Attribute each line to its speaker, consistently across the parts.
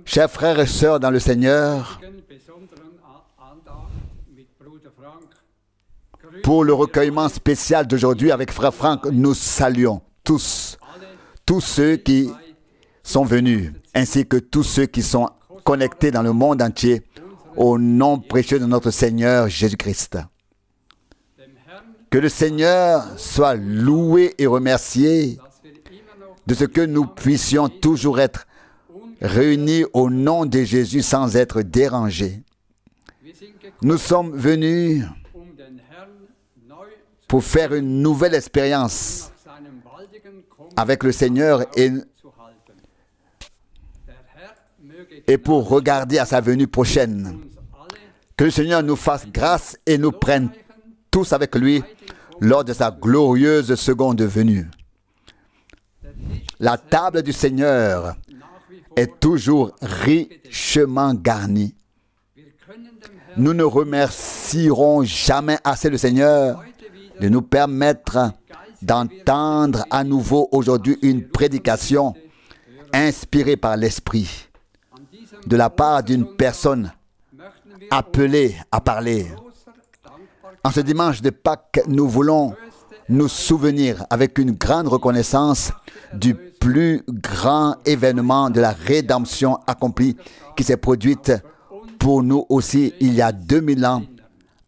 Speaker 1: Chers frères et sœurs dans le Seigneur, pour le recueillement spécial d'aujourd'hui avec Frère Franck, nous saluons tous ceux qui sont venus, ainsi que tous ceux qui sont connectés dans le monde entier, au nom précieux de notre Seigneur Jésus-Christ. Que le Seigneur soit loué et remercié de ce que nous puissions toujours être réunis au nom de Jésus sans être dérangés. Nous sommes venus pour faire une nouvelle expérience avec le Seigneur et pour regarder à sa venue prochaine. Que le Seigneur nous fasse grâce et nous prenne tous avec lui lors de sa glorieuse seconde venue. La table du Seigneur est toujours richement garnie. Nous ne remercierons jamais assez le Seigneur de nous permettre d'entendre à nouveau aujourd'hui une prédication inspirée par l'Esprit de la part d'une personne appelée à parler. En ce dimanche de Pâques, nous voulons nous souvenir avec une grande reconnaissance du plus grand événement de la rédemption accomplie qui s'est produite pour nous aussi il y a 2000 ans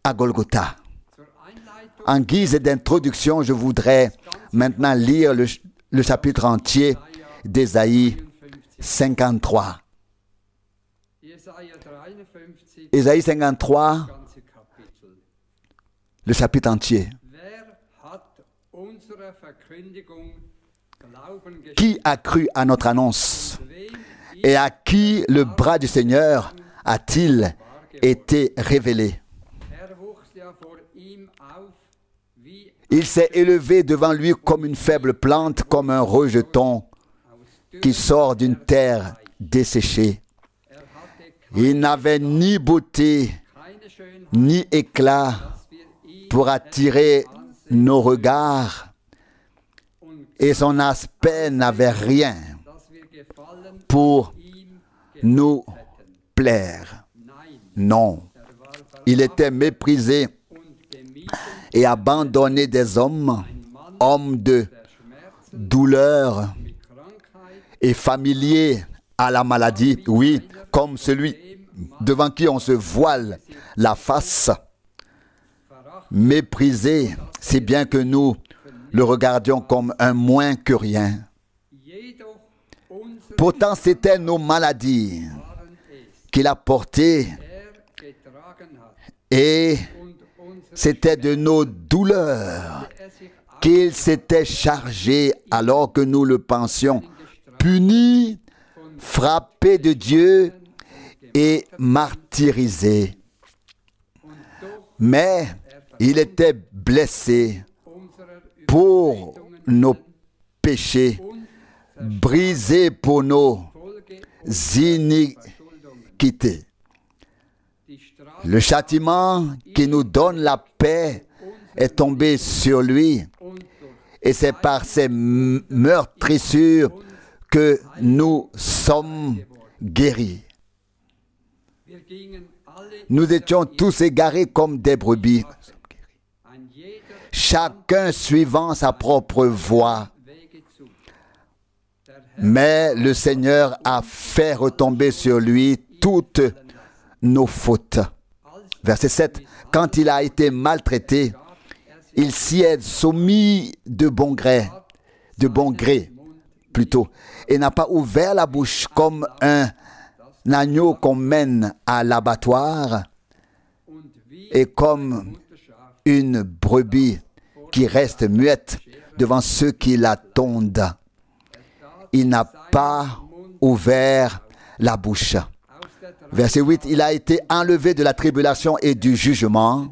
Speaker 1: à Golgotha. En guise d'introduction, je voudrais maintenant lire le chapitre entier d'Ésaïe 53. Ésaïe 53, le chapitre entier. Qui a cru à notre annonce? Et à qui le bras du Seigneur a-t-il été révélé? Il s'est élevé devant lui comme une faible plante, comme un rejeton qui sort d'une terre desséchée. Il n'avait ni beauté, ni éclat pour attirer nos regards, et son aspect n'avait rien pour nous plaire. Non, il était méprisé et abandonné des hommes, homme de douleur et familier à la maladie, oui, comme celui devant qui on se voile la face, méprisé, si bien que nous le regardions comme un moins que rien. Pourtant, c'était nos maladies qu'il a portées et c'était de nos douleurs qu'il s'était chargé alors que nous le pensions puni, frappé de Dieu et martyrisé. Mais il était blessé pour nos péchés, brisé pour nos iniquités. Le châtiment qui nous donne la paix est tombé sur lui, et c'est par ses meurtrissures que nous sommes guéris. Nous étions tous égarés comme des brebis, chacun suivant sa propre voie. Mais le Seigneur a fait retomber sur lui toutes nos fautes. Verset 7. Quand il a été maltraité, il s'y est soumis de bon gré plutôt, et n'a pas ouvert la bouche comme un agneau qu'on mène à l'abattoir et comme une brebis qui reste muette devant ceux qui la tondent. Il n'a pas ouvert la bouche. Verset 8, il a été enlevé de la tribulation et du jugement,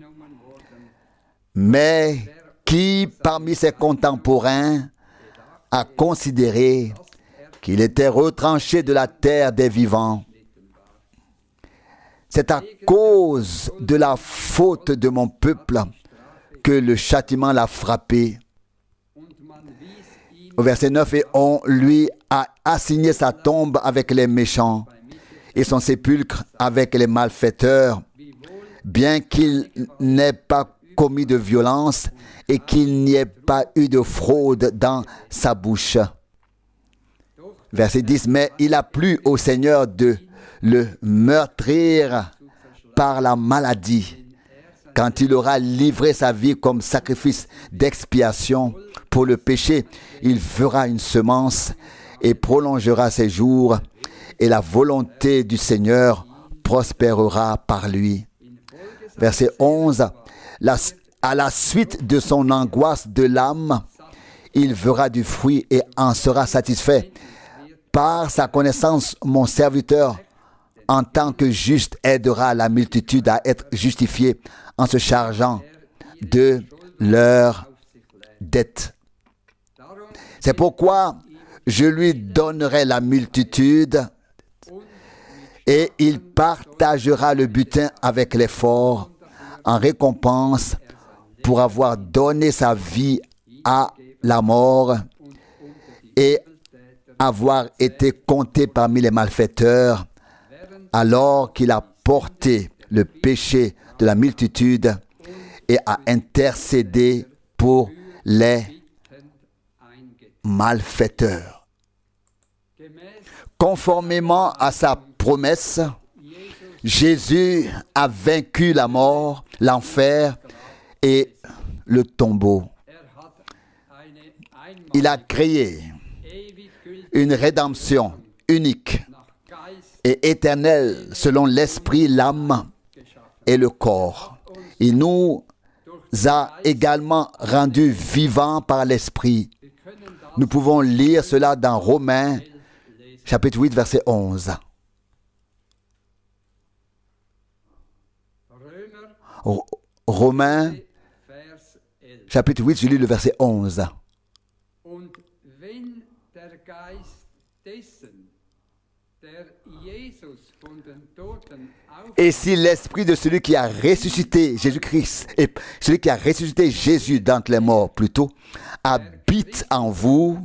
Speaker 1: mais qui parmi ses contemporains a considéré qu'il était retranché de la terre des vivants. C'est à cause de la faute de mon peuple que le châtiment l'a frappé. Au verset 9, et on lui a assigné sa tombe avec les méchants et son sépulcre avec les malfaiteurs, bien qu'il n'ait pas commis de violence et qu'il n'y ait pas eu de fraude dans sa bouche. Verset 10, mais il a plu au Seigneur de le meurtrir par la maladie, quand il aura livré sa vie comme sacrifice d'expiation pour le péché. Il fera une semence et prolongera ses jours, et la volonté du Seigneur prospérera par lui. Verset 11, à la suite de son angoisse de l'âme, il verra du fruit et en sera satisfait. Par sa connaissance, mon serviteur, en tant que juste, aidera la multitude à être justifiée en se chargeant de leurs dettes. C'est pourquoi je lui donnerai la multitude et il partagera le butin avec les forts en récompense pour avoir donné sa vie à la mort et avoir été compté parmi les malfaiteurs, alors qu'il a porté le péché de la multitude et a intercédé pour les malfaiteurs. Conformément à sa promesse, Jésus a vaincu la mort, l'enfer et le tombeau. Il a créé une rédemption unique et éternelle selon l'esprit, l'âme et le corps. Il nous a également rendus vivants par l'esprit. Nous pouvons lire cela dans Romains, chapitre 8, verset 11. Romains, chapitre 8, je lis le verset 11. Et si l'esprit de celui qui a ressuscité Jésus-Christ, et celui qui a ressuscité Jésus d'entre les morts plutôt, habite en vous,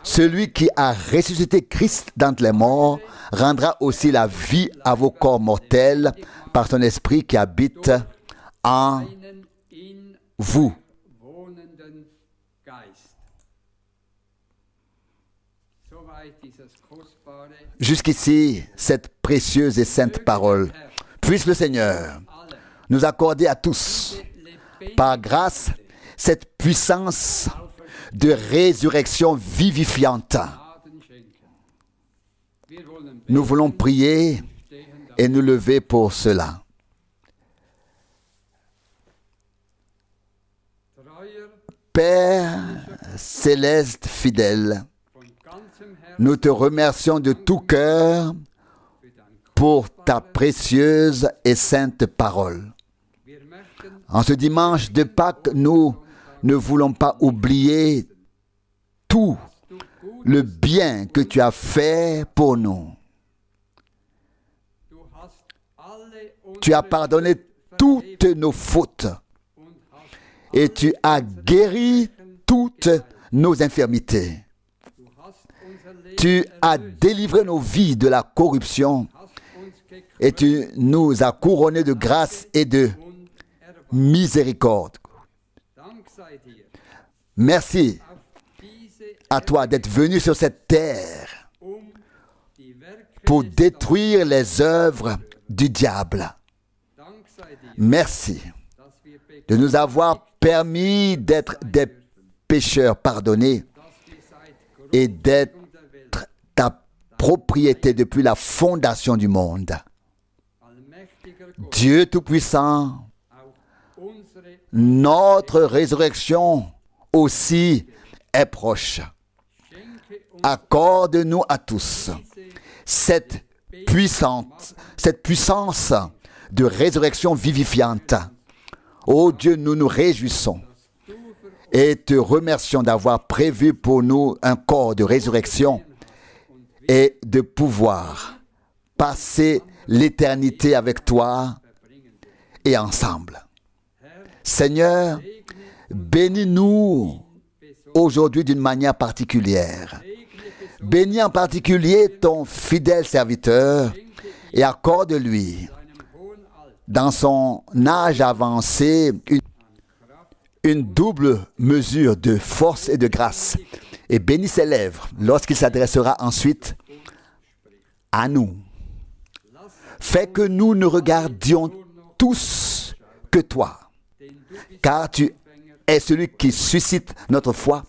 Speaker 1: celui qui a ressuscité Christ d'entre les morts rendra aussi la vie à vos corps mortels par son esprit qui habite en vous. Jusqu'ici, cette précieuse et sainte parole. Puisse le Seigneur nous accorder à tous, par grâce, cette puissance de résurrection vivifiante. Nous voulons prier et nous lever pour cela. Père céleste fidèle, nous te remercions de tout cœur pour ta précieuse et sainte parole. En ce dimanche de Pâques, nous ne voulons pas oublier tout le bien que tu as fait pour nous. Tu as pardonné toutes nos fautes et tu as guéri toutes nos infirmités. Tu as délivré nos vies de la corruption et tu nous as couronnés de grâce et de miséricorde. Merci à toi d'être venu sur cette terre pour détruire les œuvres du diable. Merci de nous avoir permis d'être des pécheurs pardonnés et d'être ta propriété depuis la fondation du monde. Dieu Tout-Puissant, notre résurrection aussi est proche. Accorde-nous à tous cette puissance de résurrection vivifiante. Ô Dieu, nous nous réjouissons et te remercions d'avoir prévu pour nous un corps de résurrection et de pouvoir passer l'éternité avec toi et ensemble. Seigneur, bénis-nous aujourd'hui d'une manière particulière. Bénis en particulier ton fidèle serviteur et accorde-lui, dans son âge avancé, une double mesure de force et de grâce. Et bénis ses lèvres lorsqu'il s'adressera ensuite à nous. Fais que nous ne regardions tous que toi, car tu es celui qui suscite notre foi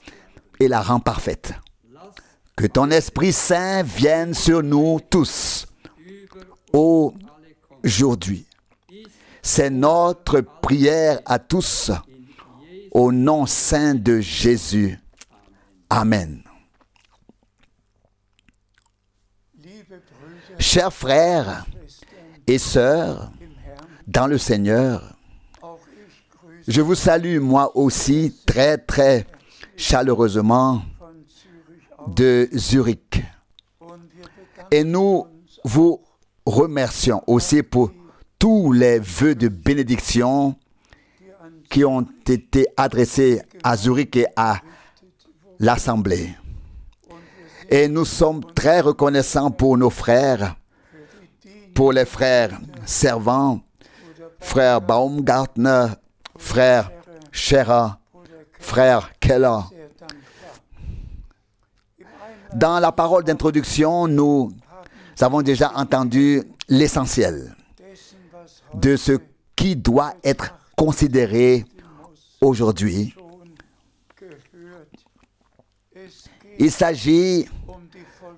Speaker 1: et la rend parfaite. Que ton Esprit Saint vienne sur nous tous aujourd'hui. C'est notre prière à tous, au nom saint de Jésus. Amen. Chers frères et sœurs dans le Seigneur, je vous salue moi aussi très très chaleureusement de Zurich. Et nous vous remercions aussi pour tous les vœux de bénédiction qui ont été adressés à Zurich et à l'Assemblée. Et nous sommes très reconnaissants pour nos frères, pour les frères servants, frère Baumgartner, frère Scherer, frère Keller. Dans la parole d'introduction, nous avons déjà entendu l'essentiel de ce qui doit être considéré aujourd'hui. Il s'agit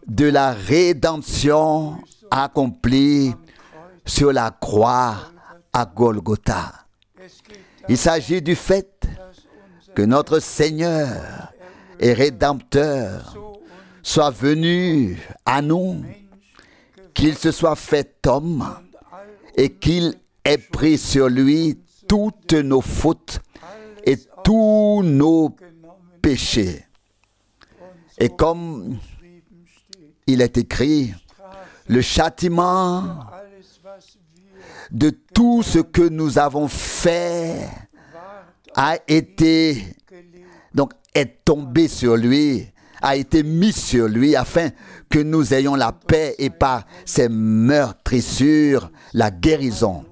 Speaker 1: de la rédemption accomplie sur la croix à Golgotha. Il s'agit du fait que notre Seigneur et Rédempteur soit venu à nous, qu'il se soit fait homme et qu'il ait pris sur lui toutes nos fautes et tous nos péchés. Et comme il est écrit, le châtiment de tout ce que nous avons fait est tombé sur lui, a été mis sur lui afin que nous ayons la paix, et par ses meurtrissures, la guérison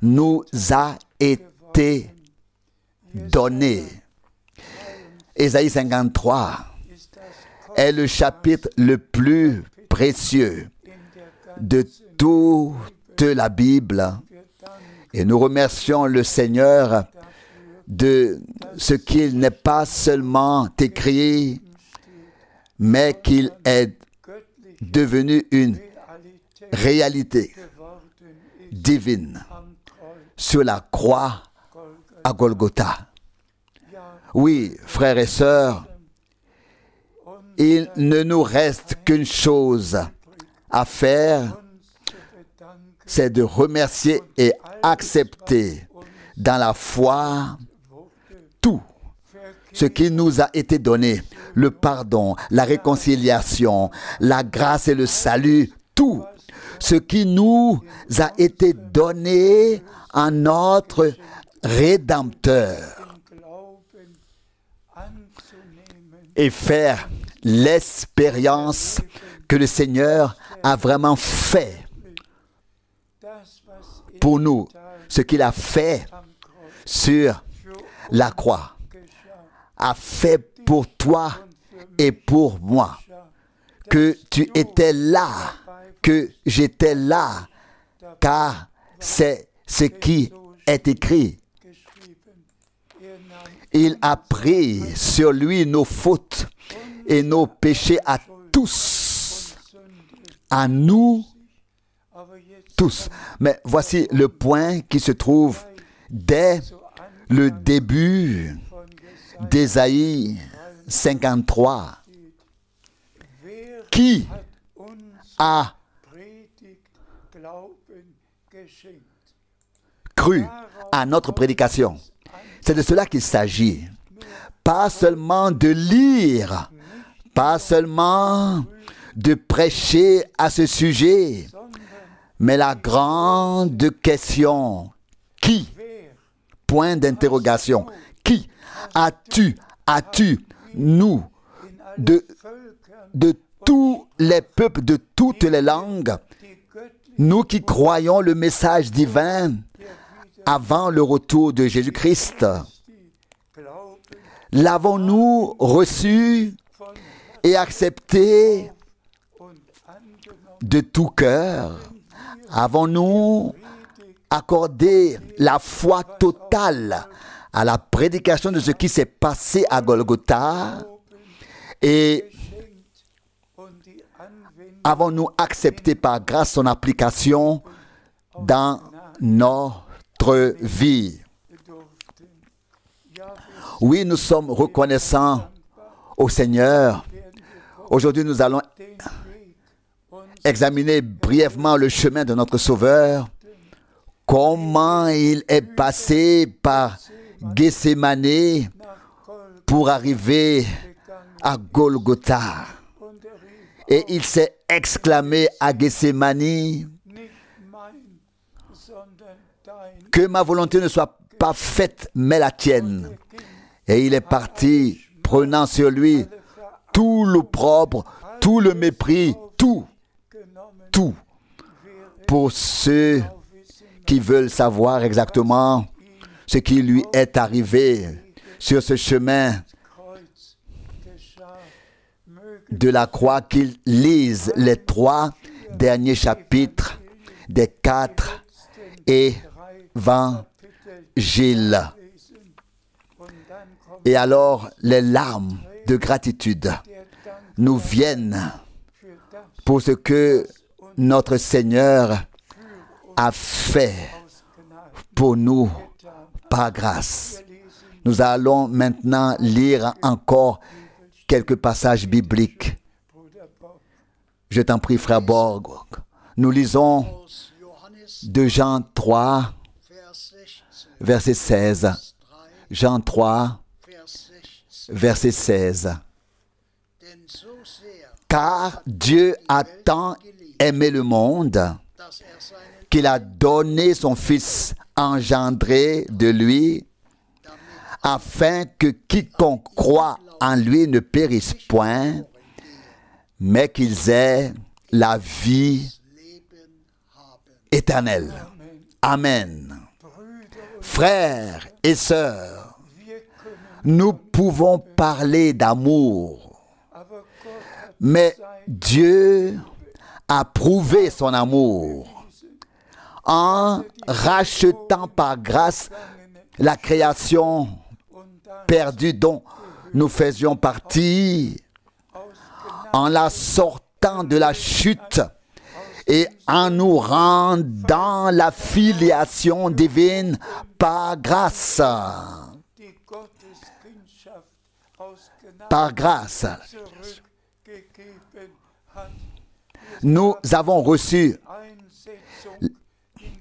Speaker 1: nous a été donnée. Ésaïe 53 est le chapitre le plus précieux de toute la Bible. Et nous remercions le Seigneur de ce qu'il n'est pas seulement écrit, mais qu'il est devenu une réalité divine sur la croix à Golgotha. Oui, frères et sœurs, il ne nous reste qu'une chose à faire, c'est de remercier et accepter dans la foi tout ce qui nous a été donné, le pardon, la réconciliation, la grâce et le salut, tout ce qui nous a été donné en notre Rédempteur, et faire l'expérience que le Seigneur a vraiment fait pour nous, ce qu'il a fait sur la croix, a fait pour toi et pour moi, que tu étais là, que j'étais là, car c'est ce qui est écrit. Il a pris sur lui nos fautes et nos péchés à tous, à nous tous. Mais voici le point qui se trouve dès le début d'Ésaïe 53. Qui a cru à notre prédication? C'est de cela qu'il s'agit. Pas seulement de lire, pas seulement de prêcher à ce sujet, mais la grande question, qui? Point d'interrogation. Qui as-tu nous, de tous les peuples, de toutes les langues, nous qui croyons le message divin avant le retour de Jésus-Christ, l'avons-nous reçu et accepté de tout cœur? Avons-nous accordé la foi totale à la prédication de ce qui s'est passé à Golgotha? Et avons-nous accepté par grâce son application dans notre vie? Oui, nous sommes reconnaissants au Seigneur. Aujourd'hui, nous allons examiner brièvement le chemin de notre Sauveur. Comment il est passé par Gethsémani pour arriver à Golgotha. Et il s'est exclamé à Gethsémani, que ma volonté ne soit pas faite, mais la tienne. Et il est parti, prenant sur lui tout l'opprobre, tout le mépris, tout, pour ceux qui veulent savoir exactement ce qui lui est arrivé sur ce chemin de la croix, qu'ils lisent les 3 derniers chapitres des 4 évangiles. Et alors, les larmes de gratitude nous viennent pour ce que notre Seigneur a fait pour nous par grâce. Nous allons maintenant lire encore quelques passages bibliques. Je t'en prie, frère Borg. Nous lisons de Jean 3, verset 16. Jean 3, verset 16. Car Dieu a tant aimé le monde qu'il a donné son Fils engendré de lui, afin que quiconque croit en lui ne périsse point, mais qu'ils aient la vie éternelle. Amen. Frères et sœurs, nous pouvons parler d'amour, mais Dieu a prouvé son amour en rachetant par grâce la création perdue dont nous faisions partie, en la sortant de la chute et en nous rendant la filiation divine par grâce. Par grâce. Nous avons reçu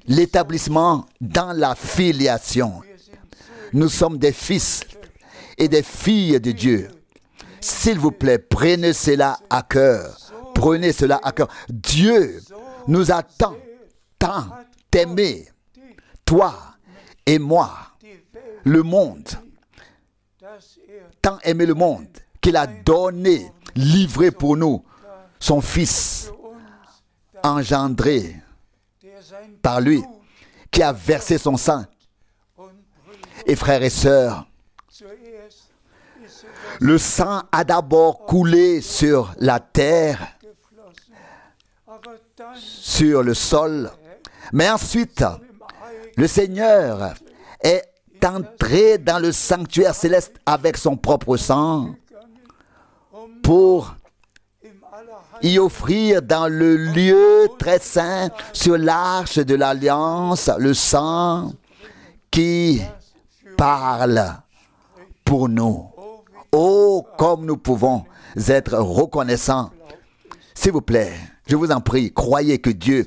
Speaker 1: l'établissement dans la filiation. Nous sommes des fils et des filles de Dieu. S'il vous plaît, prenez cela à cœur. Prenez cela à cœur. Dieu nous a tant aimé, toi et moi, le monde, tant aimé le monde, qu'il a donné, livré pour nous, son Fils engendré par lui, qui a versé son sang. Et frères et sœurs, le sang a d'abord coulé sur la terre, sur le sol, mais ensuite, le Seigneur est entré dans le sanctuaire céleste avec son propre sang pour y offrir dans le lieu très saint, sur l'arche de l'alliance, le sang qui parle pour nous. Oh, comme nous pouvons être reconnaissants. S'il vous plaît, je vous en prie, croyez que Dieu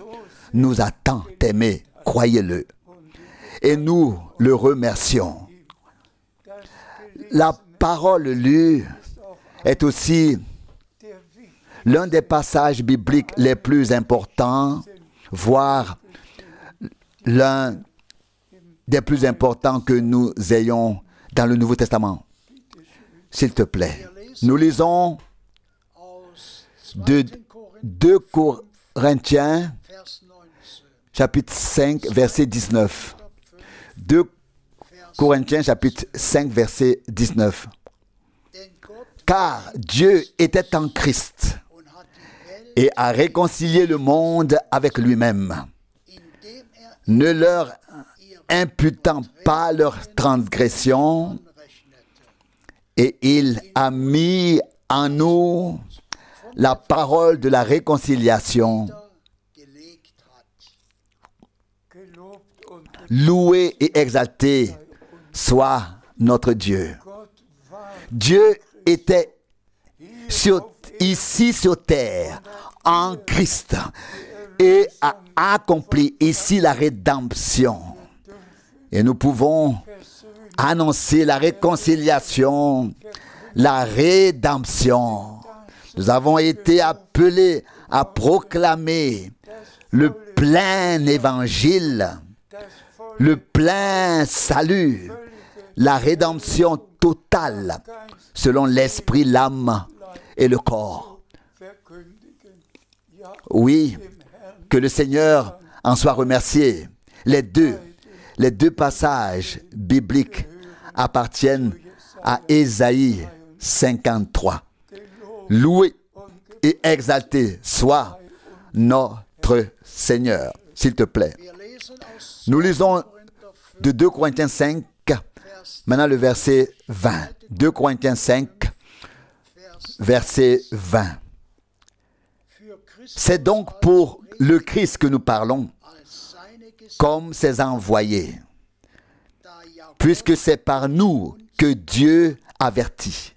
Speaker 1: nous a tant aimés. Croyez-le. Et nous le remercions. La parole lue est aussi l'un des passages bibliques les plus importants, voire l'un des plus importants que nous ayons dans le Nouveau Testament. S'il te plaît, Nous lisons de 2 Corinthiens, chapitre 5, verset 19. 2 Corinthiens, chapitre 5, verset 19. Car Dieu était en Christ et a réconcilié le monde avec lui-même, ne leur imputant pas leurs transgressions, et il a mis en nous la parole de la réconciliation. Loué et exalté soit notre Dieu. Dieu était ici sur terre, en Christ, et a accompli ici la rédemption. Et nous pouvons annoncer la réconciliation, la rédemption. Nous avons été appelés à proclamer le plein évangile, le plein salut, la rédemption totale selon l'esprit, l'âme et le corps. Oui, que le Seigneur en soit remercié. Les deux passages bibliques appartiennent à Ésaïe 53. Loué et exalté soit notre Seigneur, s'il te plaît. Nous lisons de 2 Corinthiens 5, maintenant le verset 20. 2 Corinthiens 5, verset 20. C'est donc pour le Christ que nous parlons, comme ses envoyés, puisque c'est par nous que Dieu avertit.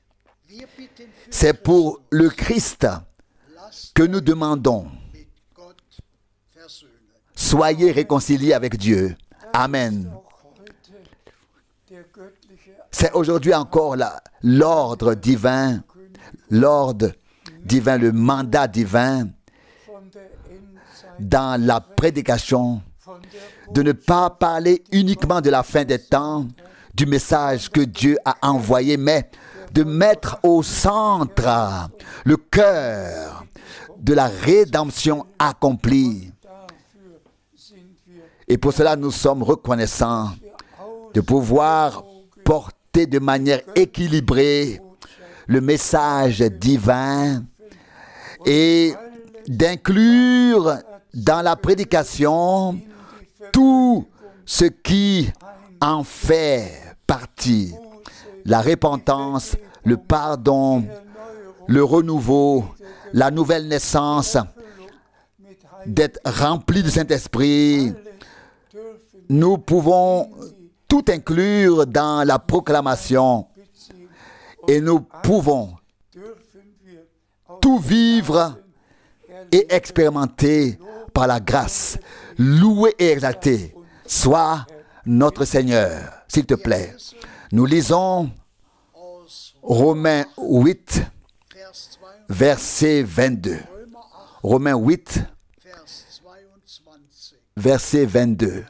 Speaker 1: C'est pour le Christ que nous demandons. Soyez réconciliés avec Dieu. Amen. C'est aujourd'hui encore l'ordre divin, le mandat divin dans la prédication, de ne pas parler uniquement de la fin des temps, du message que Dieu a envoyé, mais de mettre au centre le cœur de la rédemption accomplie. Et pour cela, nous sommes reconnaissants de pouvoir porter de manière équilibrée le message divin et d'inclure dans la prédication tout ce qui en fait partie. La repentance, le pardon, le renouveau, la nouvelle naissance, d'être rempli du Saint-Esprit. Nous pouvons tout inclure dans la proclamation et nous pouvons tout vivre et expérimenter par la grâce. Loué et exalté soit notre Seigneur, s'il te plaît. Nous lisons Romains 8, verset 22. Romains 8, verset 22.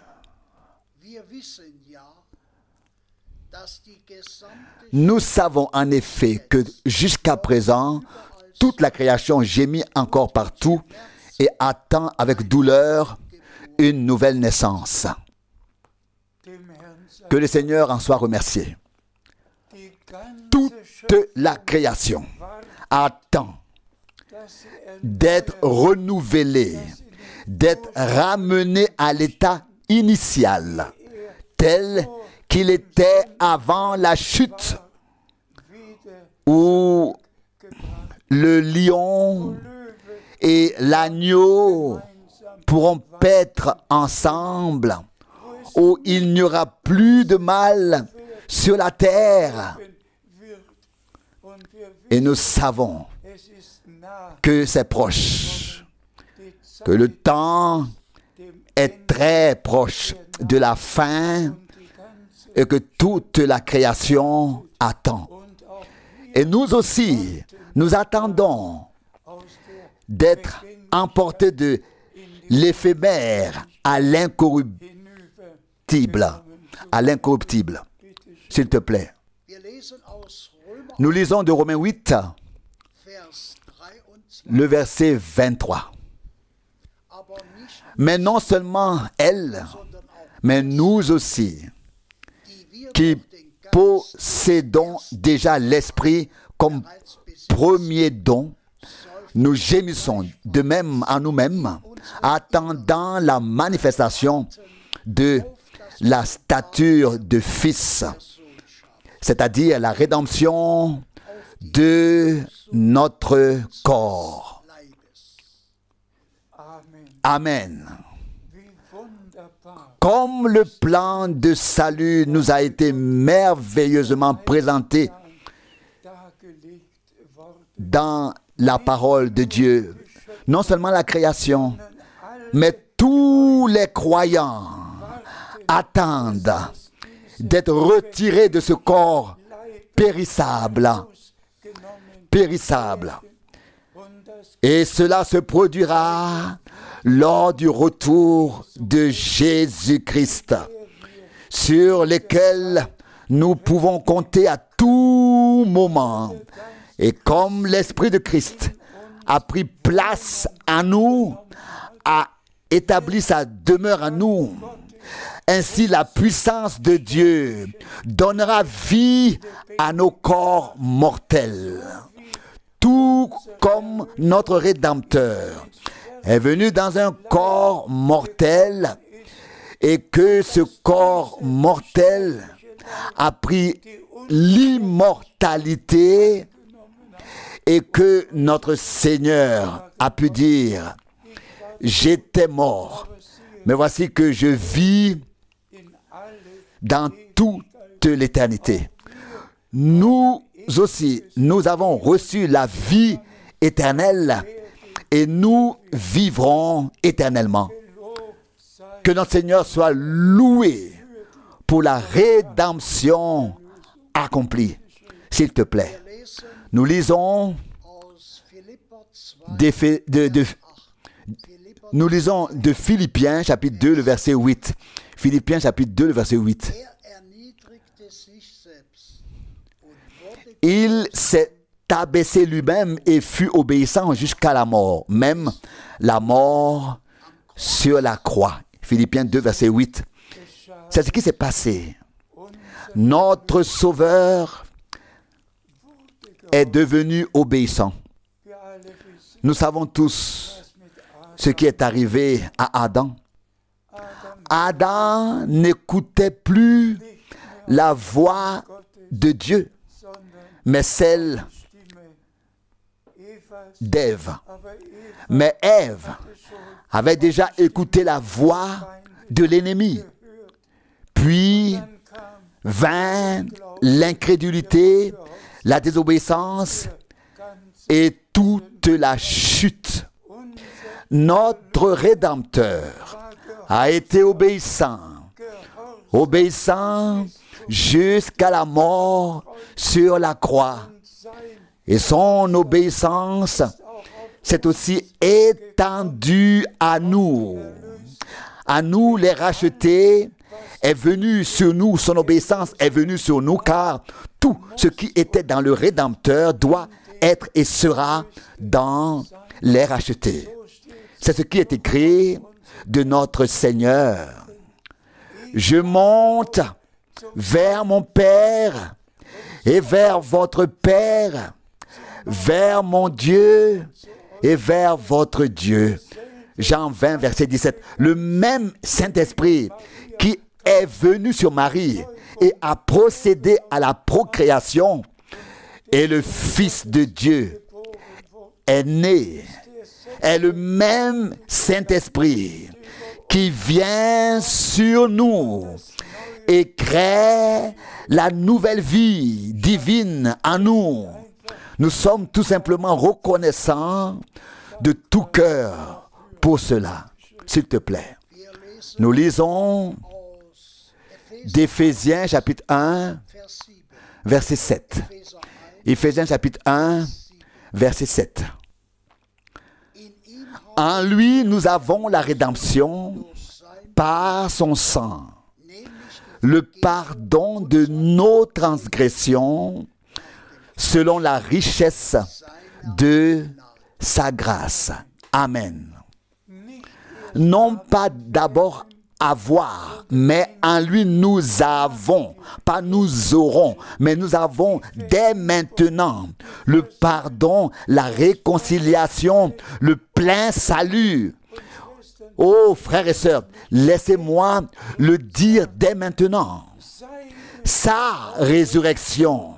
Speaker 1: Nous savons en effet que jusqu'à présent, toute la création gémit encore partout et attend avec douleur une nouvelle naissance. Que le Seigneur en soit remercié. Toute la création attend d'être renouvelée, d'être ramenée à l'état initial, tel qu'il était avant la chute, où le lion et l'agneau pourront paître ensemble, où il n'y aura plus de mal sur la terre. Et nous savons que c'est proche, que le temps est très proche de la fin et que toute la création attend. Et nous aussi, nous attendons d'être emportés de l'éphémère à l'incorruptible. S'il te plaît. Nous lisons de Romains 8, le verset 23. Mais non seulement elle, mais nous aussi, qui possédons déjà l'Esprit comme premier don, nous gémissons de même en nous-mêmes, attendant la manifestation de la stature de Fils, c'est-à-dire la rédemption de notre corps. Amen. Comme le plan de salut nous a été merveilleusement présenté dans la parole de Dieu, non seulement la création, mais tous les croyants attendent d'être retirés de ce corps périssable. Et cela se produira lors du retour de Jésus-Christ, sur lequel nous pouvons compter à tout moment. Et comme l'Esprit de Christ a pris place en nous, a établi sa demeure en nous, ainsi la puissance de Dieu donnera vie à nos corps mortels. Tout comme notre Rédempteur est venu dans un corps mortel et que ce corps mortel a pris l'immortalité et que notre Seigneur a pu dire: j'étais mort, mais voici que je vis dans toute l'éternité. Nous aussi, nous avons reçu la vie éternelle et nous vivrons éternellement. Que notre Seigneur soit loué pour la rédemption accomplie. S'il te plaît. Nous lisons de Philippiens chapitre 2, le verset 8. Philippiens chapitre 2, le verset 8. Il s'est abaissé lui-même et fut obéissant jusqu'à la mort, même la mort sur la croix. Philippiens 2, verset 8. C'est ce qui s'est passé. Notre Sauveur est devenu obéissant. Nous savons tous ce qui est arrivé à Adam. Adam n'écoutait plus la voix de Dieu, mais celle d'Ève. Mais Ève avait déjà écouté la voix de l'ennemi. Puis vint l'incrédulité, la désobéissance et toute la chute. Notre Rédempteur a été obéissant jusqu'à la mort sur la croix. Et son obéissance s'est aussi étendue à nous. À nous les rachetés est venue sur nous, son obéissance est venue sur nous, car tout ce qui était dans le Rédempteur doit être et sera dans les rachetés. C'est ce qui est écrit de notre Seigneur. Je monte vers mon Père et vers votre Père, vers mon Dieu et vers votre Dieu. Jean 20, verset 17. Le même Saint-Esprit qui est venu sur Marie et a procédé à la procréation, et le Fils de Dieu est né, est le même Saint-Esprit qui vient sur nous et crée la nouvelle vie divine en nous. Nous sommes tout simplement reconnaissants de tout cœur pour cela. S'il te plaît. Nous lisons d'Éphésiens chapitre 1, verset 7. Éphésiens chapitre 1, verset 7. En lui, nous avons la rédemption par son sang, le pardon de nos transgressions, selon la richesse de sa grâce. Amen. Non pas d'abord avoir, mais en lui nous avons, pas nous aurons, mais nous avons dès maintenant le pardon, la réconciliation, le plein salut. Oh frères et sœurs, laissez-moi le dire dès maintenant. Sa résurrection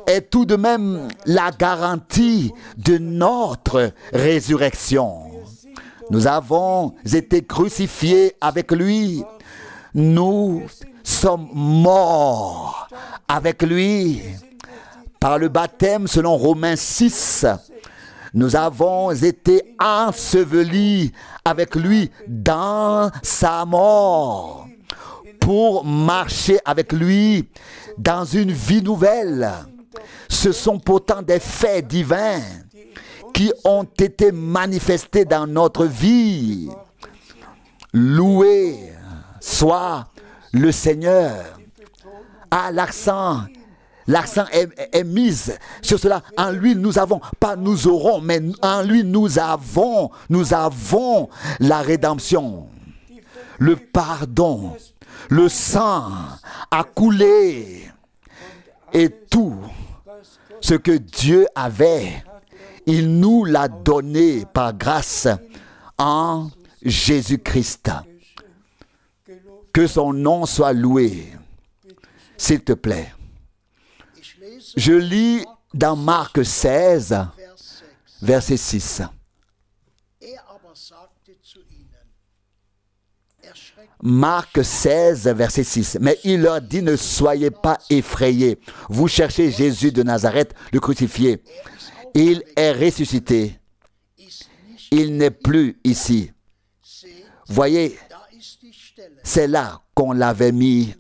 Speaker 1: est tout de même la garantie de notre résurrection. Nous avons été crucifiés avec lui. Nous sommes morts avec lui. Par le baptême, selon Romains 6, nous avons été ensevelis avec lui dans sa mort pour marcher avec lui dans une vie nouvelle. Ce sont pourtant des faits divins qui ont été manifestés dans notre vie. Loué soit le Seigneur. Ah, l'accent est mis sur cela. En lui, nous avons, pas nous aurons, mais en lui, nous avons la rédemption, le pardon, le sang a coulé et tout ce que Dieu avait, il nous l'a donné par grâce en Jésus-Christ. Que son nom soit loué. S'il te plaît. Je lis dans Marc 16, verset 6. Marc 16, verset 6. Mais il leur dit, ne soyez pas effrayés. Vous cherchez Jésus de Nazareth, le crucifié. Il est ressuscité. Il n'est plus ici. Voyez, c'est là qu'on l'avait mis.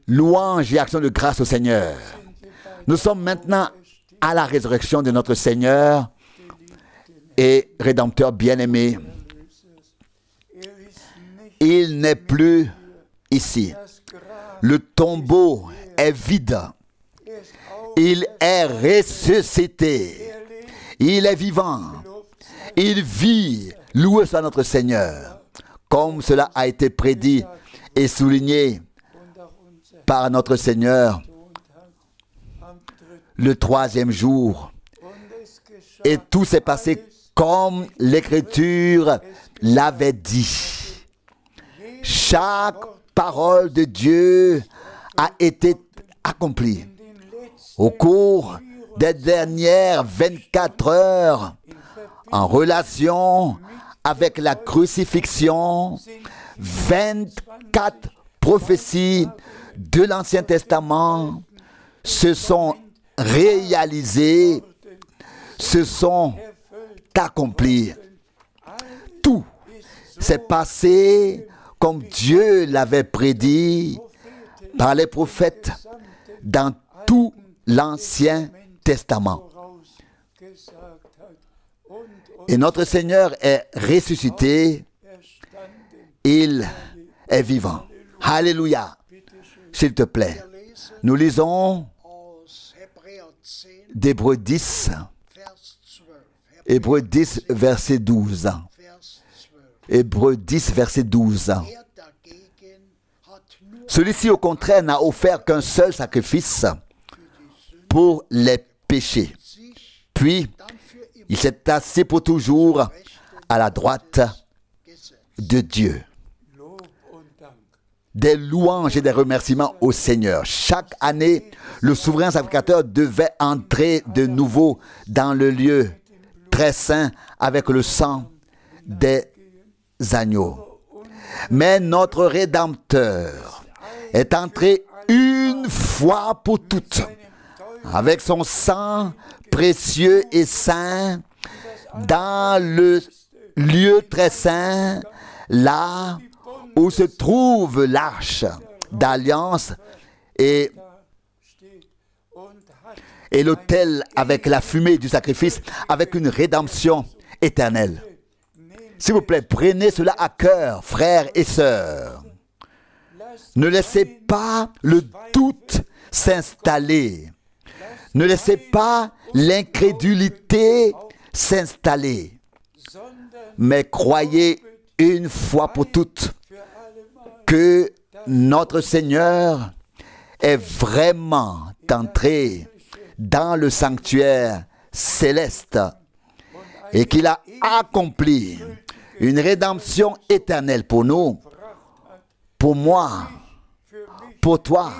Speaker 1: Louange et action de grâce au Seigneur. Nous sommes maintenant à la résurrection de notre Seigneur et Rédempteur bien-aimé. Il n'est plus ici. Le tombeau est vide. Il est ressuscité. Il est vivant. Il vit. Loué soit notre Seigneur. Comme cela a été prédit et souligné par notre Seigneur le troisième jour. Et tout s'est passé comme l'Écriture l'avait dit. Chaque parole de Dieu a été accomplie. Au cours des dernières 24 heures, en relation avec la crucifixion, 24 prophéties de l'Ancien Testament se sont réalisées, se sont accomplies. Tout s'est passé comme Dieu l'avait prédit par les prophètes dans tout l'Ancien Testament. Et notre Seigneur est ressuscité, il est vivant. Alléluia. S'il te plaît, nous lisons d'Hébreux 10, Hébreux 10, verset 12. Hébreux 10, verset 12. Celui-ci, au contraire, n'a offert qu'un seul sacrifice pour les péchés. Puis, il s'est assis pour toujours à la droite de Dieu. Des louanges et des remerciements au Seigneur. Chaque année, le souverain sacrificateur devait entrer de nouveau dans le lieu très saint avec le sang des agneaux. Mais notre Rédempteur est entré une fois pour toutes avec son sang précieux et saint dans le lieu très saint, là où se trouve l'arche d'alliance et l'autel avec la fumée du sacrifice, avec une rédemption éternelle. S'il vous plaît, prenez cela à cœur, frères et sœurs. Ne laissez pas le doute s'installer. Ne laissez pas l'incrédulité s'installer. Mais croyez une fois pour toutes que notre Seigneur est vraiment entré dans le sanctuaire céleste et qu'il a accompli une rédemption éternelle pour nous, pour moi, pour toi,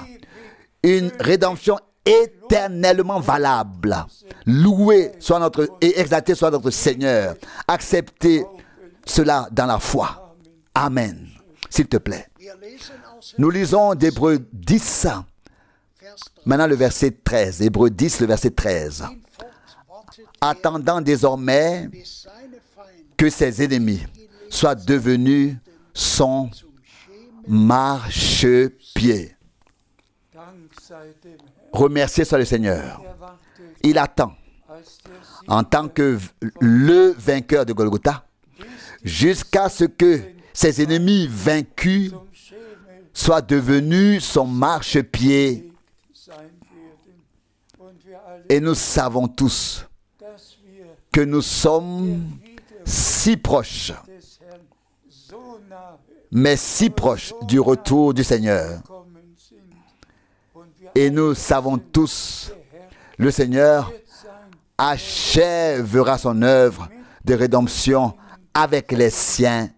Speaker 1: une rédemption éternellement valable. Loué soit notre et exalté soit notre Seigneur. Acceptez cela dans la foi. Amen. S'il te plaît. Nous lisons d'Hébreux 10, maintenant le verset 13. Hébreux 10, le verset 13. Attendant désormais que ses ennemis soient devenus son marchepied. Remerciez soit le Seigneur. Il attend, en tant que le vainqueur de Golgotha, jusqu'à ce que ses ennemis vaincus soient devenus son marchepied. Et nous savons tous que nous sommes si proches, mais si proches du retour du Seigneur. Et nous savons tous, le Seigneur achèvera son œuvre de rédemption avec les siens.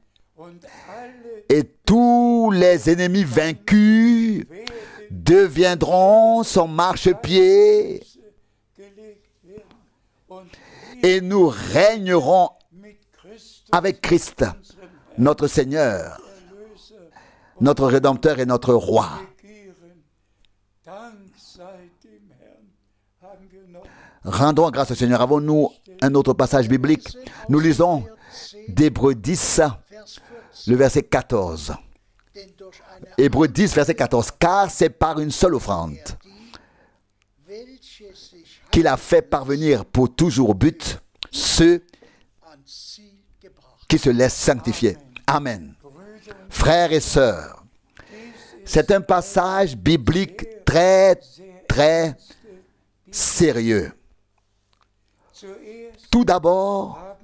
Speaker 1: Et tous les ennemis vaincus deviendront son marchepied. Et nous régnerons avec Christ, notre Seigneur, notre Rédempteur et notre Roi. Rendons grâce au Seigneur. Avons-nous un autre passage biblique? Nous lisons d'Hébreux 10, le verset 14. Hébreux 10, verset 14. Car c'est par une seule offrande qu'il a fait parvenir pour toujours au but ceux qui se laissent sanctifier. Amen. Frères et sœurs, c'est un passage biblique très, très sérieux. Tout d'abord,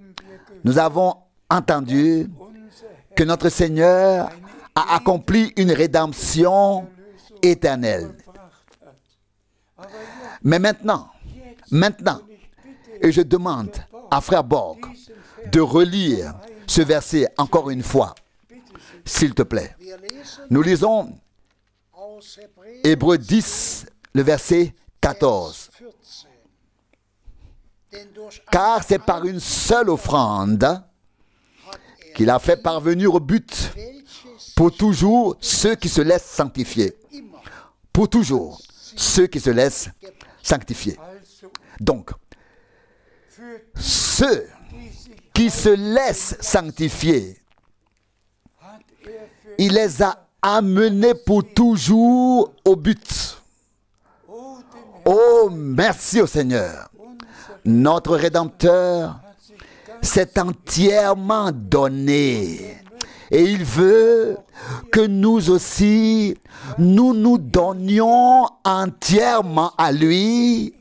Speaker 1: nous avons entendu que notre Seigneur a accompli une rédemption éternelle. Mais maintenant, et je demande à Frère Borg de relire ce verset encore une fois, s'il te plaît. Nous lisons Hébreux 10, le verset 14. Car c'est par une seule offrande qu'il a fait parvenir au but pour toujours ceux qui se laissent sanctifier. Pour toujours ceux qui se laissent sanctifier. Donc, ceux qui se laissent sanctifier, il les a amenés pour toujours au but. Oh, merci au Seigneur. Notre Rédempteur s'est entièrement donné. Et il veut que nous aussi, nous donnions entièrement à lui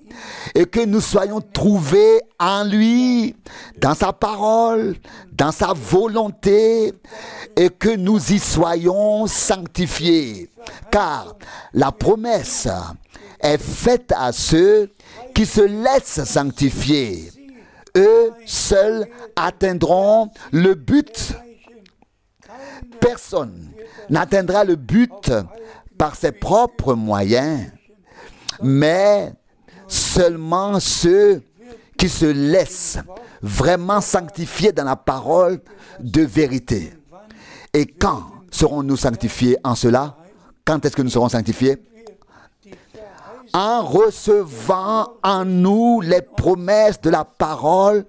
Speaker 1: et que nous soyons trouvés en lui, dans sa parole, dans sa volonté, et que nous y soyons sanctifiés. Car la promesse est faite à ceux qui se laissent sanctifier. Eux seuls atteindront le but. Personne n'atteindra le but par ses propres moyens, mais seulement ceux qui se laissent vraiment sanctifier dans la parole de vérité. Et quand serons-nous sanctifiés en cela? Quand est-ce que nous serons sanctifiés? En recevant en nous les promesses de la parole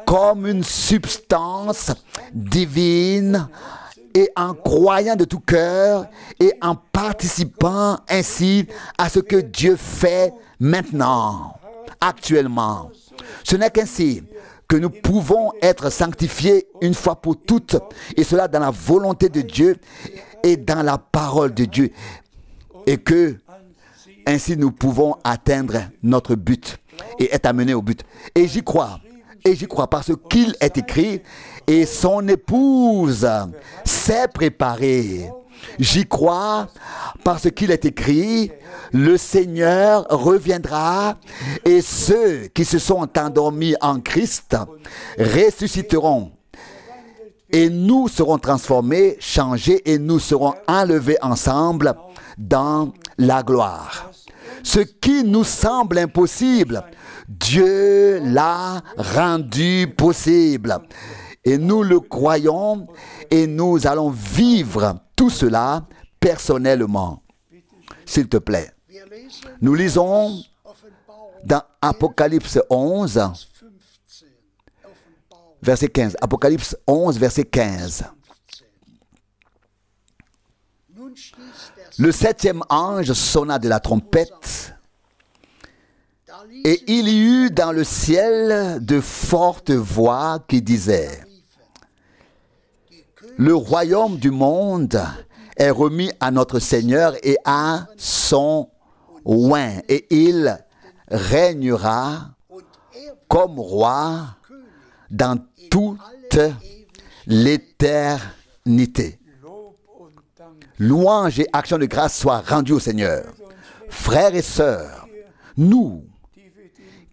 Speaker 1: comme une substance divine, et en croyant de tout cœur et en participant ainsi à ce que Dieu fait maintenant, actuellement. Ce n'est qu'ainsi que nous pouvons être sanctifiés une fois pour toutes, et cela dans la volonté de Dieu, et dans la parole de Dieu. Et que ainsi nous pouvons atteindre notre but et être amenés au but. Et j'y crois. Et j'y crois parce qu'il est écrit et son épouse s'est préparée. J'y crois parce qu'il est écrit, le Seigneur reviendra et ceux qui se sont endormis en Christ ressusciteront. Et nous serons transformés, changés et nous serons enlevés ensemble dans la gloire. Ce qui nous semble impossible, Dieu l'a rendu possible. Et nous le croyons et nous allons vivre tout cela personnellement. S'il te plaît. Nous lisons dans Apocalypse 11, verset 15. Apocalypse 11, verset 15. Le septième ange sonna de la trompette, et il y eut dans le ciel de fortes voix qui disaient, le royaume du monde est remis à notre Seigneur et à son oint, et il régnera comme roi dans toute l'éternité. Louange et action de grâce soient rendues au Seigneur. Frères et sœurs, nous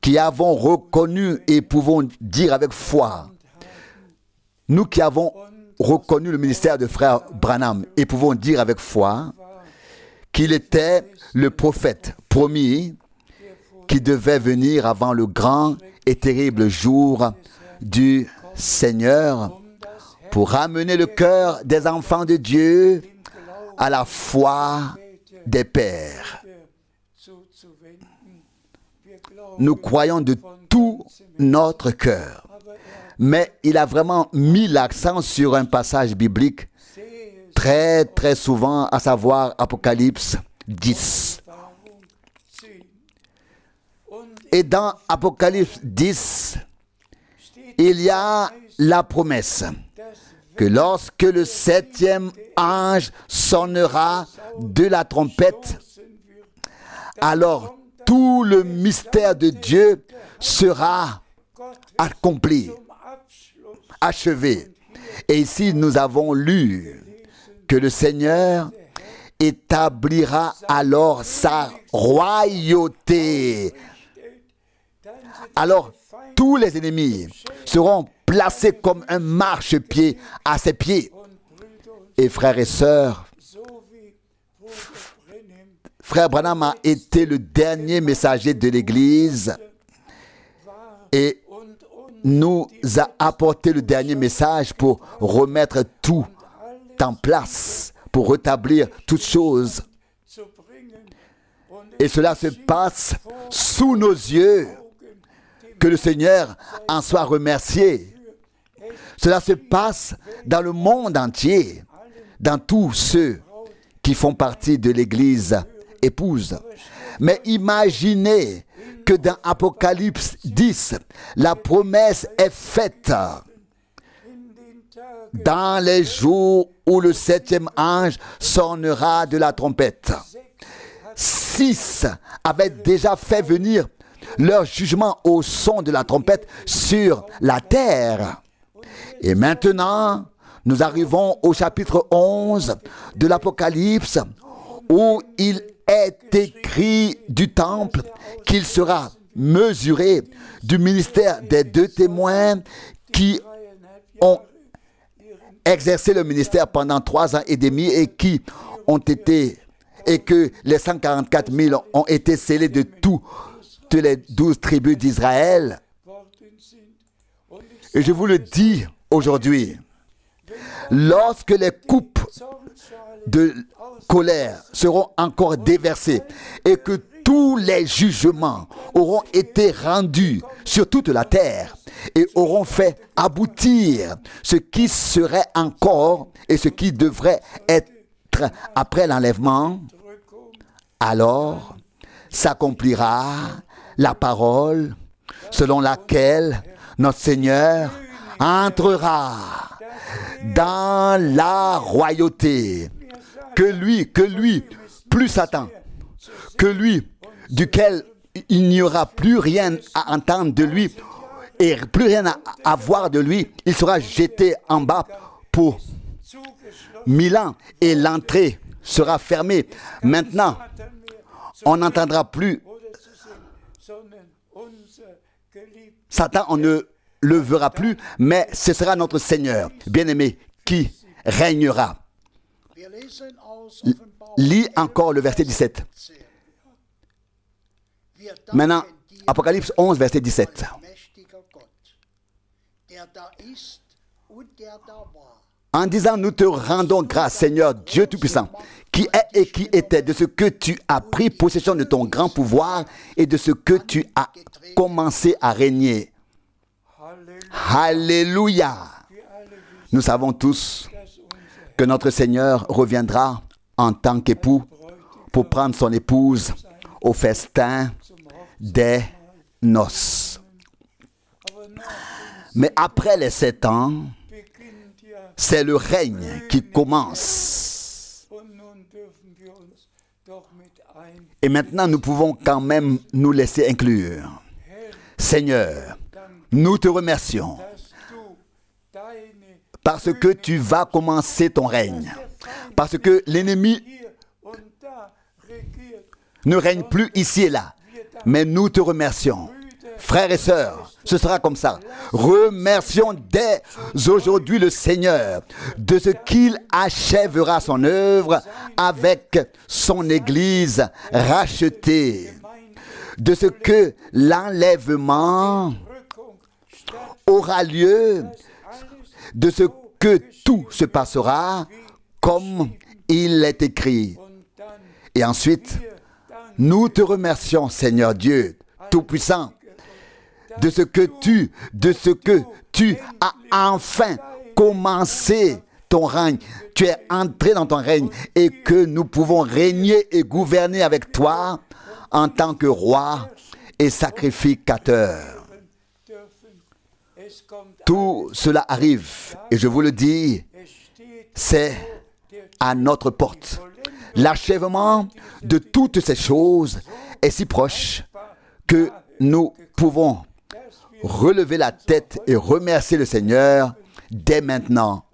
Speaker 1: qui avons reconnu et pouvons dire avec foi, nous qui avons reconnu le ministère de frère Branham et pouvons dire avec foi qu'il était le prophète promis qui devait venir avant le grand et terrible jour du Seigneur pour ramener le cœur des enfants de Dieu à la foi des pères. Nous croyons de tout notre cœur. Mais il a vraiment mis l'accent sur un passage biblique très très souvent, à savoir Apocalypse 10. Et dans Apocalypse 10, il y a la promesse que lorsque le septième ange sonnera de la trompette, alors tout le mystère de Dieu sera accompli, achevé. Et ici, nous avons lu que le Seigneur établira alors sa royauté. Alors, tous les ennemis seront placés comme un marchepied à ses pieds. Et frères et sœurs, frère Branham a été le dernier messager de l'Église et nous a apporté le dernier message pour remettre tout en place, pour rétablir toutes choses. Et cela se passe sous nos yeux. Que le Seigneur en soit remercié. Cela se passe dans le monde entier, dans tous ceux qui font partie de l'Église épouse. Mais imaginez que dans Apocalypse 10, la promesse est faite. Dans les jours où le septième ange sonnera de la trompette. 6 avaient déjà fait venir leur jugement au son de la trompette sur la terre. Et maintenant, nous arrivons au chapitre 11 de l'Apocalypse, où il est écrit du temple qu'il sera mesuré du ministère des 2 témoins qui ont exercé le ministère pendant 3 ans et demi et qui ont été, et que les 144 000 ont été scellés de toutes les 12 tribus d'Israël. Et je vous le dis aujourd'hui, lorsque les coupes de colère seront encore déversées et que tous les jugements auront été rendus sur toute la terre et auront fait aboutir ce qui serait encore et ce qui devrait être après l'enlèvement, alors s'accomplira la parole selon laquelle notre Seigneur entrera dans la royauté que lui, plus Satan, que lui, duquel il n'y aura plus rien à entendre de lui et plus rien à voir de lui, il sera jeté en bas pour 1000 ans et l'entrée sera fermée. Maintenant, on n'entendra plus Satan, on ne le verra plus, mais ce sera notre Seigneur, bien-aimé, qui régnera. Lis encore le verset 17. Maintenant, Apocalypse 11, verset 17. En disant, nous te rendons grâce, Seigneur Dieu Tout-Puissant, qui est et qui était, de ce que tu as pris possession de ton grand pouvoir et de ce que tu as commencé à régner. Alléluia. Nous savons tous que notre Seigneur reviendra en tant qu'époux pour prendre son épouse au festin des noces. Mais après les 7 ans, c'est le règne qui commence. Et maintenant, nous pouvons quand même nous laisser inclure. Seigneur, nous te remercions parce que tu vas commencer ton règne. Parce que l'ennemi ne règne plus ici et là. Mais nous te remercions. Frères et sœurs, ce sera comme ça. Remercions dès aujourd'hui le Seigneur de ce qu'il achèvera son œuvre avec son Église rachetée. De ce que l'enlèvement aura lieu, de ce que tout se passera comme il est écrit. Et ensuite, nous te remercions, Seigneur Dieu Tout-Puissant, de ce que tu as enfin commencé ton règne. Tu es entré dans ton règne et que nous pouvons régner et gouverner avec toi en tant que roi et sacrificateur. Tout cela arrive, et je vous le dis, c'est à notre porte. L'achèvement de toutes ces choses est si proche que nous pouvons relever la tête et remercier le Seigneur dès maintenant.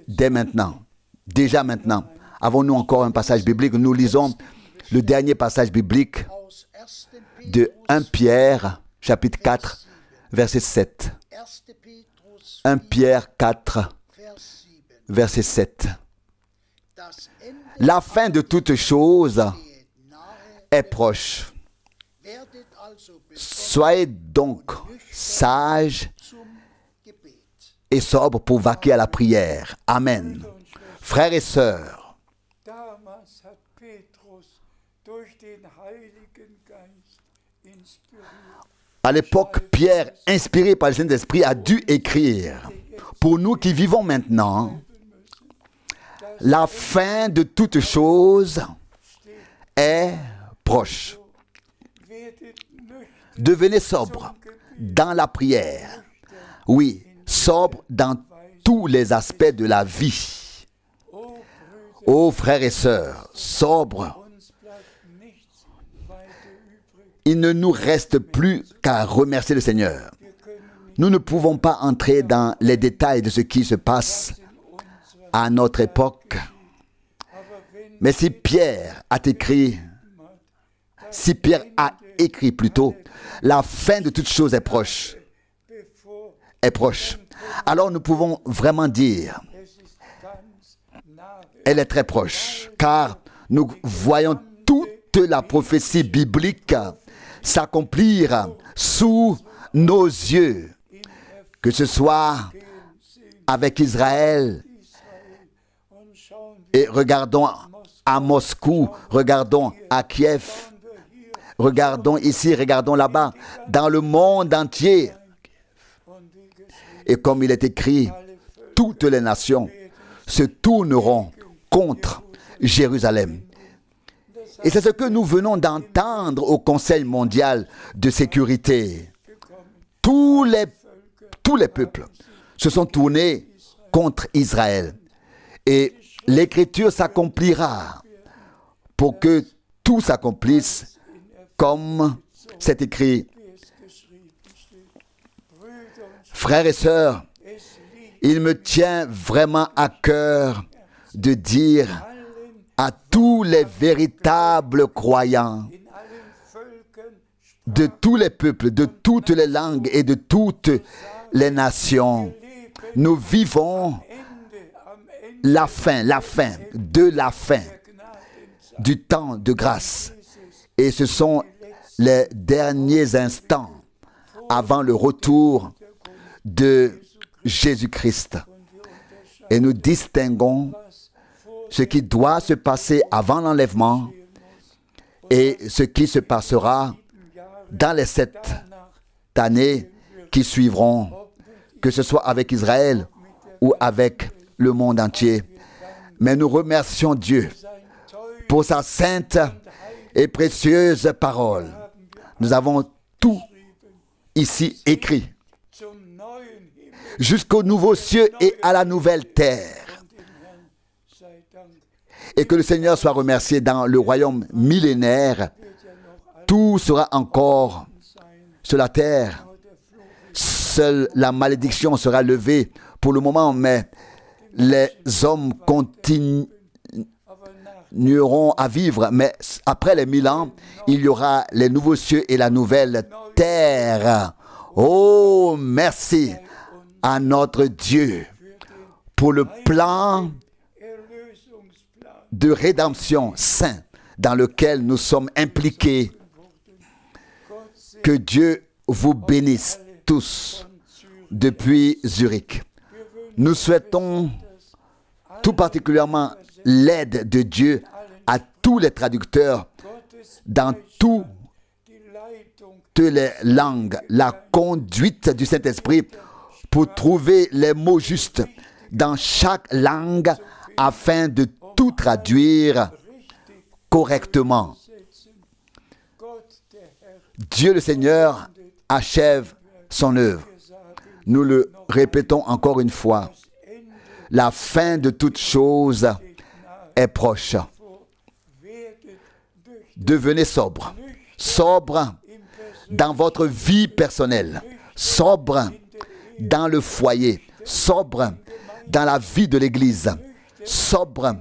Speaker 1: Dès maintenant. Déjà maintenant. Avons-nous encore un passage biblique? Nous lisons le dernier passage biblique de 1 Pierre, chapitre 4, verset 7. 1 Pierre 4, verset 7. La fin de toutes choses est proche. Soyez donc sages et sobres pour vaquer à la prière. Amen. Frères et sœurs, à l'époque, Pierre, inspiré par le Saint-Esprit, a dû écrire. Pour nous qui vivons maintenant, la fin de toutes choses est proche. Devenez sobre dans la prière. Oui, sobre dans tous les aspects de la vie. Ô frères et sœurs, sobre. Il ne nous reste plus qu'à remercier le Seigneur. Nous ne pouvons pas entrer dans les détails de ce qui se passe à notre époque. Mais si Pierre a écrit plutôt, la fin de toutes choses est proche. Est proche. Alors nous pouvons vraiment dire, elle est très proche, car nous voyons toute la prophétie biblique s'accomplir sous nos yeux, que ce soit avec Israël, et regardons à Moscou, regardons à Kiev, regardons ici, regardons là-bas, dans le monde entier. Et comme il est écrit, toutes les nations se tourneront contre Jérusalem. Et c'est ce que nous venons d'entendre au Conseil mondial de sécurité. Tous les peuples se sont tournés contre Israël. Et l'Écriture s'accomplira pour que tout s'accomplisse comme c'est écrit. Frères et sœurs, il me tient vraiment à cœur de dire à tous les véritables croyants de tous les peuples, de toutes les langues et de toutes les nations, nous vivons la fin du temps de grâce. Et ce sont les derniers instants avant le retour de Jésus-Christ. Et nous distinguons ce qui doit se passer avant l'enlèvement et ce qui se passera dans les 7 années qui suivront, que ce soit avec Israël ou avec le monde entier. Mais nous remercions Dieu pour sa sainte et précieuse parole. Nous avons tout ici écrit, jusqu'au nouveau cieux et à la nouvelle terre. Et que le Seigneur soit remercié. Dans le royaume millénaire, tout sera encore sur la terre. Seule la malédiction sera levée pour le moment, mais les hommes continueront à vivre. Mais après les 1000 ans, il y aura les nouveaux cieux et la nouvelle terre. Oh, merci à notre Dieu pour le plan de rédemption saint dans lequel nous sommes impliqués. Que Dieu vous bénisse tous depuis Zurich. Nous souhaitons tout particulièrement l'aide de Dieu à tous les traducteurs dans toutes les langues, la conduite du Saint-Esprit pour trouver les mots justes dans chaque langue afin de tout traduire correctement. Dieu le Seigneur achève son œuvre. Nous le répétons encore une fois. La fin de toute chose est proche. Devenez sobre. Sobre dans votre vie personnelle. Sobre dans le foyer. Sobre dans la vie de l'Église. Sobre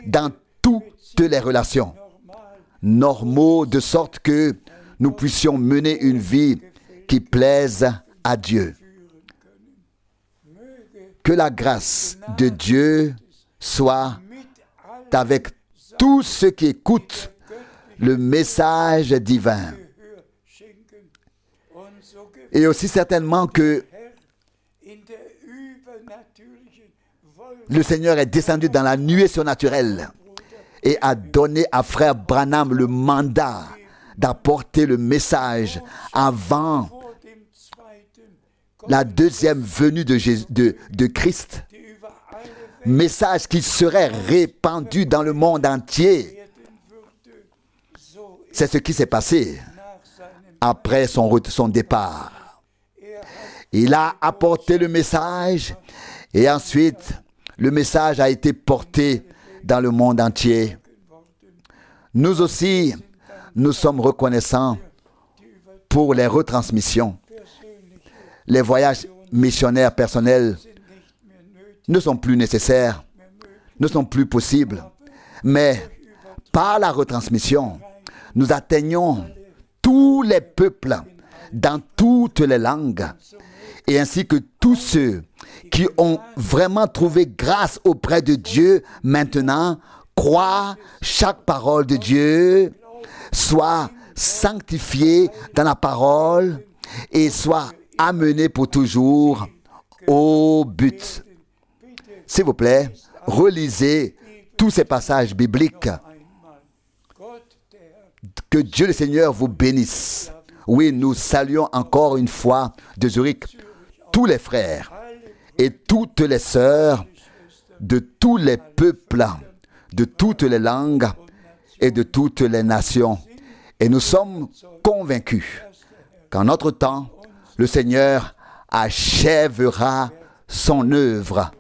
Speaker 1: dans toutes les relations. Normaux de sorte que nous puissions mener une vie qui plaise à Dieu. Que la grâce de Dieu soit avec tous ceux qui écoutent le message divin. Et aussi certainement que le Seigneur est descendu dans la nuée surnaturelle et a donné à frère Branham le mandat d'apporter le message avant la deuxième venue de Christ. Message qui serait répandu dans le monde entier. C'est ce qui s'est passé après son départ. Il a apporté le message et ensuite le message a été porté dans le monde entier. Nous aussi, nous sommes reconnaissants pour les retransmissions. Les voyages missionnaires personnels ne sont plus nécessaires, ne sont plus possibles. Mais par la retransmission, nous atteignons tous les peuples dans toutes les langues, et ainsi que tous ceux qui ont vraiment trouvé grâce auprès de Dieu maintenant croient chaque parole de Dieu, soit sanctifiés dans la parole et soit amenés pour toujours au but. S'il vous plaît, relisez tous ces passages bibliques. Que Dieu le Seigneur vous bénisse. Oui, nous saluons encore une fois de Zurich tous les frères et toutes les sœurs de tous les peuples, de toutes les langues et de toutes les nations. Et nous sommes convaincus qu'en notre temps, le Seigneur achèvera son œuvre.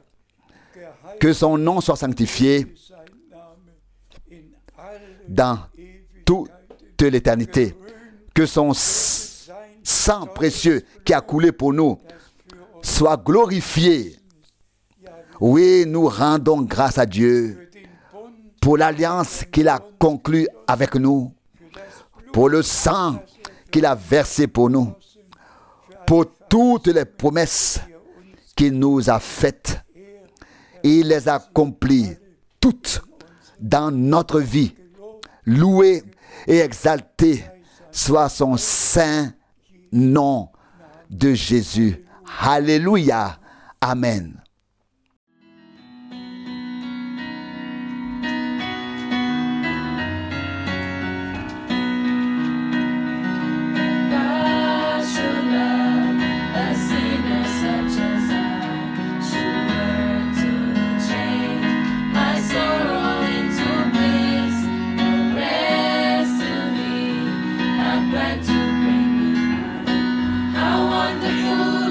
Speaker 1: Que son nom soit sanctifié dans toute l'éternité. Que son sang précieux qui a coulé pour nous soit glorifié. Oui, nous rendons grâce à Dieu pour l'alliance qu'il a conclue avec nous, pour le sang qu'il a versé pour nous, pour toutes les promesses qu'il nous a faites. Il les a accomplies toutes dans notre vie. Loué et exalté soit son saint nom de Jésus. Alléluia. Amen.
Speaker 2: How wonderful